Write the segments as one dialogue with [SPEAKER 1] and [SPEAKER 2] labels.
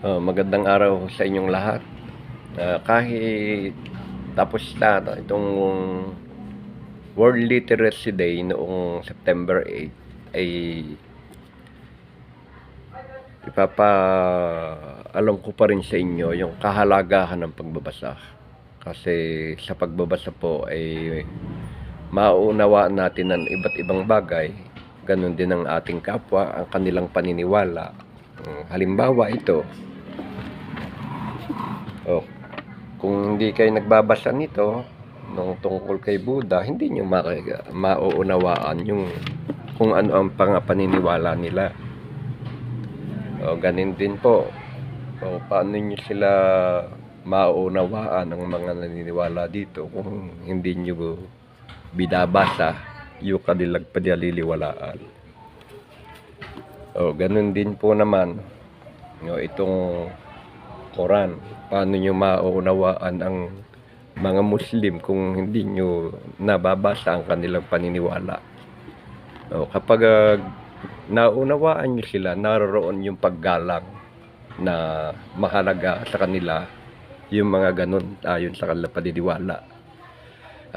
[SPEAKER 1] Magandang araw sa inyong lahat. Kahit tapos na itong World Literacy Day noong September 8 ay ipapaalam ko pa rin sa inyo yung kahalagahan ng pagbabasa. Kasi sa pagbabasa po ay mauunawaan natin ng iba't ibang bagay. Ganun din ang ating kapwa, ang kanilang paniniwala. Halimbawa ito, kung hindi kayo nagbabasa nito nung tungkol kay Buddha, hindi nyo mauunawaan yung kung ano ang paniniwala nila. Ganin din po, paano nyo sila mauunawaan ang mga naniniwala dito kung hindi nyo binabasa yung kanilang paniniwalaan. Ganun din po naman itong Quran. Paano nyo mauunawaan ang mga Muslim kung hindi nyo nababasa ang kanilang paniniwala? Kapag naunawaan nyo sila, naroon yung paggalang na mahalaga sa kanila, yung mga ganun ayon sa kanilang paniniwala.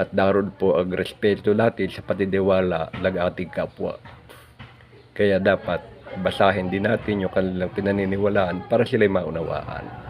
[SPEAKER 1] At daroon po ang respeto natin sa paniniwala ng ating kapwa. Kaya dapat basahin din natin yung kanilang pinaniniwalaan para sila'y maunawaan.